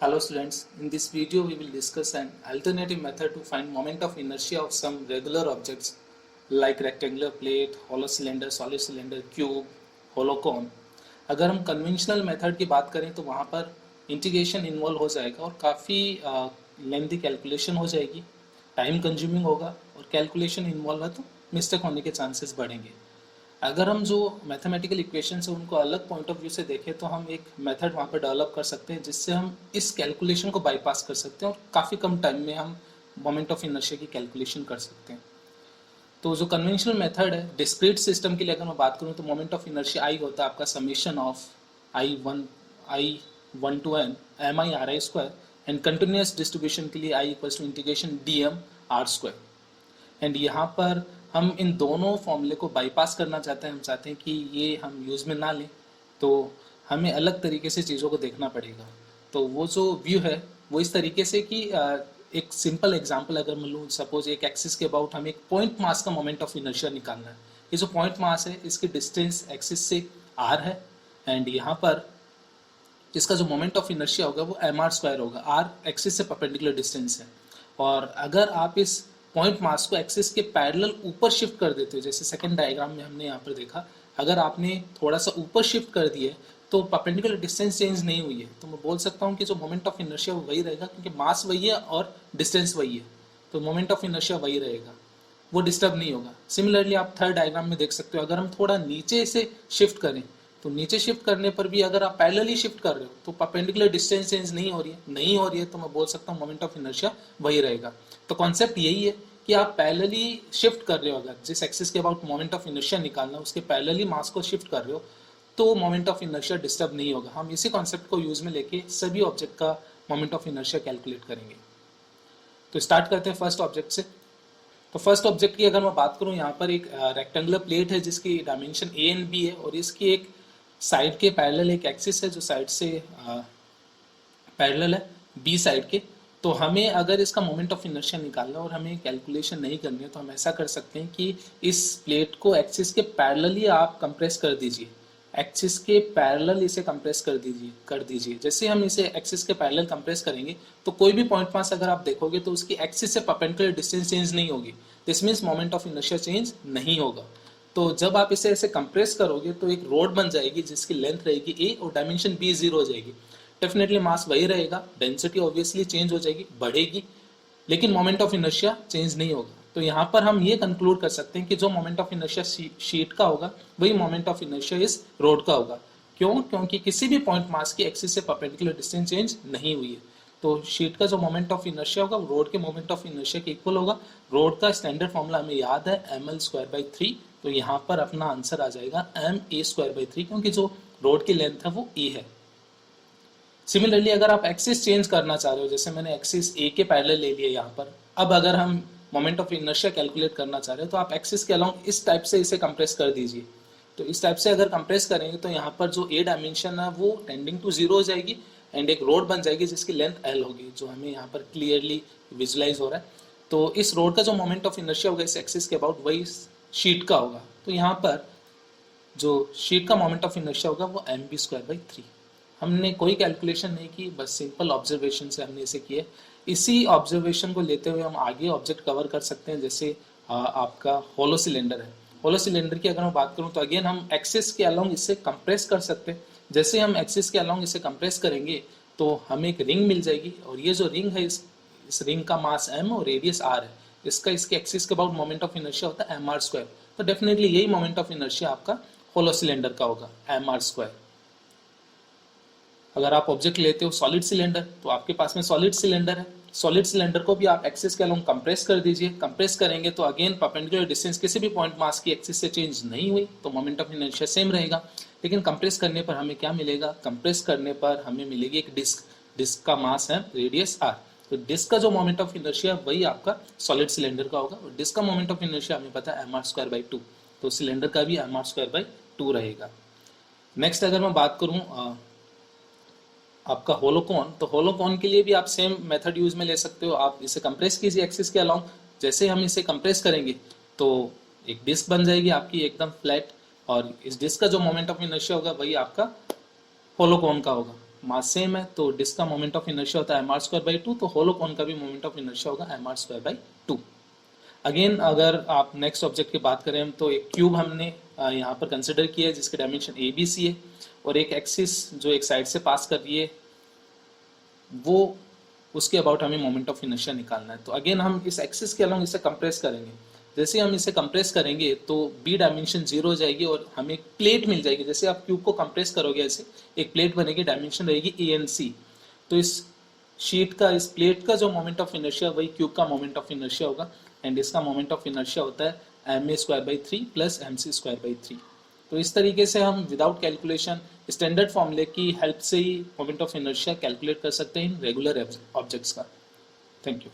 Hello students, in this video we will discuss an alternative method to find moment of inertia of some regular objects like rectangular plate, hollow cylinder, solid cylinder, cube, hollow cone. अगर हम conventional method की बात करें तो वहाँ पर integration involve हो जाएगा और काफ़ी लेंथी कैलकुलेशन हो जाएगी, टाइम कंज्यूमिंग होगा और कैलकुलेशन इन्वॉल्व है तो मिस्टेक होने के चांसेस बढ़ेंगे। अगर हम जो मैथमेटिकल इक्वेशंस है उनको अलग पॉइंट ऑफ व्यू से देखें तो हम एक मेथड वहाँ पर डेवलप कर सकते हैं जिससे हम इस कैलकुलेशन को बाईपास कर सकते हैं और काफ़ी कम टाइम में हम मोमेंट ऑफ इनर्शिया की कैलकुलेशन कर सकते हैं। तो जो कन्वेंशनल मेथड है डिस्क्रीट सिस्टम के लिए अगर मैं बात करूँ तो मोमेंट ऑफ इनर्शिया आई होता है आपका summation of I1 to n mi/ri² and continuous distribution के लिए I equals to integration dm r²। And यहाँ पर हम इन दोनों फॉर्मूले को बाईपास करना चाहते हैं, हम चाहते हैं कि ये हम यूज़ में ना लें, तो हमें अलग तरीके से चीज़ों को देखना पड़ेगा। तो वो जो व्यू है वो इस तरीके से कि एक सिंपल एग्जांपल अगर मैं लूँ, सपोज एक एक्सिस के अबाउट हमें एक पॉइंट मास का मोमेंट ऑफ इनर्शिया निकालना है। ये जो पॉइंट मास है इसकी डिस्टेंस एक्सिस से r है एंड यहाँ पर इसका जो मोमेंट ऑफ इनर्शिया होगा वो mr² होगा। r एक्सिस से परपेंडिकुलर डिस्टेंस है और अगर आप इस पॉइंट मास को एक्सिस के पैरेलल ऊपर शिफ्ट कर देते हो, जैसे सेकंड डायग्राम में हमने यहाँ पर देखा, अगर आपने थोड़ा सा ऊपर शिफ्ट कर दिए तो परपेंडिकुलर डिस्टेंस चेंज नहीं हुई है, तो मैं बोल सकता हूँ कि जो मोमेंट ऑफ इनर्शिया वो वही रहेगा क्योंकि मास वही है और डिस्टेंस वही है, तो मोमेंट ऑफ इनर्शिया वही रहेगा, वो डिस्टर्ब नहीं होगा। सिमिलरली आप थर्ड डायग्राम में देख सकते हो, अगर हम थोड़ा नीचे से शिफ्ट करें तो नीचे शिफ्ट करने पर भी अगर आप पैरेलली शिफ्ट कर रहे हो तो परपेंडिकुलर डिस्टेंस चेंज नहीं हो रही है तो मैं बोल सकता हूँ मोमेंट ऑफ इनर्शिया वही रहेगा। तो कॉन्सेप्ट यही है कि आप पैरेलली शिफ्ट कर रहे हो, अगर जिस एक्सिस के अबाउट मोमेंट ऑफ इनर्शिया निकालना उसके पैरेलली मास को शिफ्ट कर रहे हो तो मोमेंट ऑफ इनर्शिया डिस्टर्ब नहीं होगा। हम इसी कॉन्सेप्ट को यूज में लेके सभी ऑब्जेक्ट का मोमेंट ऑफ इनर्शिया कैलकुलेट करेंगे। तो स्टार्ट करते हैं फर्स्ट ऑब्जेक्ट से। तो फर्स्ट ऑब्जेक्ट की अगर मैं बात करूं, यहाँ पर एक रेक्टेंगुलर प्लेट है जिसकी डायमेंशन a एंड b है और इसकी एक साइड के पैरेलल एक एक्सिस है जो साइड से पैरेलल है b साइड के। तो हमें अगर इसका मोमेंट ऑफ इनर्शिया निकालना और हमें कैलकुलेशन नहीं करनी है तो हम ऐसा कर सकते हैं कि इस प्लेट को एक्सिस के पैरेलल ही आप कंप्रेस कर दीजिए, एक्सिस के पैरेलल इसे कंप्रेस कर दीजिए। जैसे हम इसे एक्सिस के पैरेलल कंप्रेस करेंगे तो कोई भी पॉइंट मास अगर आप देखोगे तो उसकी एक्सिस से परपेंडिकुलर डिस्टेंस चेंज नहीं होगी, this means moment of inertia change नहीं होगा। तो जब आप इसे ऐसे कंप्रेस करोगे तो एक रोड बन जाएगी जिसकी लेंथ रहेगी a और डायमेंशन b 0 हो जाएगी। डेफिनेटली मास वही रहेगा, डेंसिटी ऑब्वियसली चेंज हो जाएगी, बढ़ेगी, लेकिन मोमेंट ऑफ इनर्शिया चेंज नहीं होगा। तो यहाँ पर हम ये कंक्लूड कर सकते हैं कि जो मोमेंट ऑफ इनर्शिया शीट का होगा वही मोमेंट ऑफ इनर्शिया इस रोड का होगा। क्यों? क्योंकि किसी भी पॉइंट मास की एक्सिस से परपेंडिकुलर डिस्टेंस चेंज नहीं हुई है। तो शीट का जो मोमेंट ऑफ इनर्शिया होगा वो रोड के मोमेंट ऑफ इनर्शिया के इक्वल होगा। रोड का स्टैंडर्ड फॉर्मूला हमें याद है ml²/3, तो यहाँ पर अपना आंसर आ जाएगा ma²/3 क्योंकि जो रोड की लेंथ है वो a है। सिमिलरली अगर आप एक्सिस चेंज करना चाह रहे हो, जैसे मैंने एक्सिस ए के पैरेलल ले लिया यहाँ पर, अब अगर हम मोमेंट ऑफ इनर्शिया कैलकुलेट करना चाह रहे हो तो आप एक्सिस के अलोंग इस टाइप से इसे कंप्रेस कर दीजिए। तो इस टाइप से अगर कंप्रेस करेंगे तो यहाँ पर जो ए डायमेंशन है वो टेंडिंग टू 0 हो जाएगी एंड एक रोड बन जाएगी जिसकी लेंथ एल होगी, जो हमें यहाँ पर क्लियरली विजुलाइज हो रहा है। तो इस रोड का जो मोमेंट ऑफ इनर्शिया होगा इस एक्सिस के अबाउट वही शीट का होगा। तो यहाँ पर जो शीट का मोमेंट ऑफ इनर्शिया होगा वो mb²/3। हमने कोई कैलकुलेशन नहीं की, बस सिंपल ऑब्जर्वेशन से हमने इसे किया। इसी ऑब्जर्वेशन को लेते हुए हम आगे ऑब्जेक्ट कवर कर सकते हैं, जैसे आपका होलो सिलेंडर है। होलो सिलेंडर की अगर मैं बात करूं तो अगेन हम एक्सिस के अलोंग इसे कंप्रेस कर सकते हैं। जैसे हम एक्सिस के अलोंग इसे कंप्रेस करेंगे तो हमें एक रिंग मिल जाएगी और ये जो रिंग है इस रिंग का मास m और रेडियस r है। इसका इसके एक्सिस के अबाउट मोमेंट ऑफ इनर्शिया होता है mr²। तो डेफिनेटली यही मोमेंट ऑफ इनर्शिया आपका होलो सिलेंडर का होगा, mr²। अगर आप ऑब्जेक्ट लेते हो सॉलिड सिलेंडर तो आपके पास में सॉलिड सिलेंडर है, सॉलिड सिलेंडर को भी आप एक्सिस के अलोंग कंप्रेस कर दीजिए। कंप्रेस करेंगे तो अगेन परपेंडिकुलर डिस्टेंस किसी भी पॉइंट मास की एक्सिस से चेंज नहीं हुई तो मोमेंट ऑफ इनर्शिया सेम रहेगा। लेकिन कंप्रेस करने पर हमें क्या मिलेगा? कंप्रेस करने पर हमें मिलेगी एक डिस्क का मास है रेडियस r। तो डिस्क का जो मोमेंट ऑफ इनर्शिया वही आपका सॉलिड सिलेंडर का होगा और डिस्क का मोमेंट ऑफ इनर्शिया हमें पता है mr²/2, तो सिलेंडर का भी mr²/2 रहेगा। नेक्स्ट अगर मैं बात करूं आपका होलोकॉन, तो होलोकॉन के लिए भी आप सेम मेथड यूज में ले सकते हो। आप इसे कंप्रेस कीजिए एक्सिस के अलोंग, जैसे हम इसे कंप्रेस करेंगे तो एक डिस्क बन जाएगी आपकी एकदम फ्लैट और इस डिस्क का जो मोमेंट ऑफ इनर्शिया होगा वही आपका होलोकॉन का होगा। मास सेम है तो डिस्क का मोमेंट ऑफ इनर्शिया होता है mr²/2, तो होलो कोन का भी मोमेंट ऑफ इनर्शिया होगा mr²/2। अगेन अगर आप नेक्स्ट ऑब्जेक्ट की बात करें तो एक क्यूब हमने यहाँ पर कंसिडर किया है जिसके डायमेंशन ए बी सी है और एक एक्सिस जो एक साइड से पास कर रही है वो उसके अबाउट हमें मोमेंट ऑफ इनर्शिया निकालना है। तो अगेन हम इस एक्सिस के अलोंग इसे कंप्रेस करेंगे। जैसे हम इसे कंप्रेस करेंगे तो बी डायमेंशन 0 हो जाएगी और हमें एक प्लेट मिल जाएगी। जैसे आप क्यूब को कंप्रेस करोगे ऐसे एक प्लेट बनेगी, डायमेंशन रहेगी ए एन सी। तो इस शीट का, इस प्लेट का जो मोमेंट ऑफ इनर्शिया वही क्यूब का मोमेंट ऑफ इनर्शिया होगा एंड इसका मोमेंट ऑफ इनर्शिया होता है ma²/3 प्लस mc²/3। तो इस तरीके से हम विदाउट कैलकुलेशन स्टैंडर्ड फॉर्मूले की हेल्प से ही मोमेंट ऑफ इनर्शिया कैलकुलेट कर सकते हैं इन रेगुलर ऑब्जेक्ट्स का। Thank you.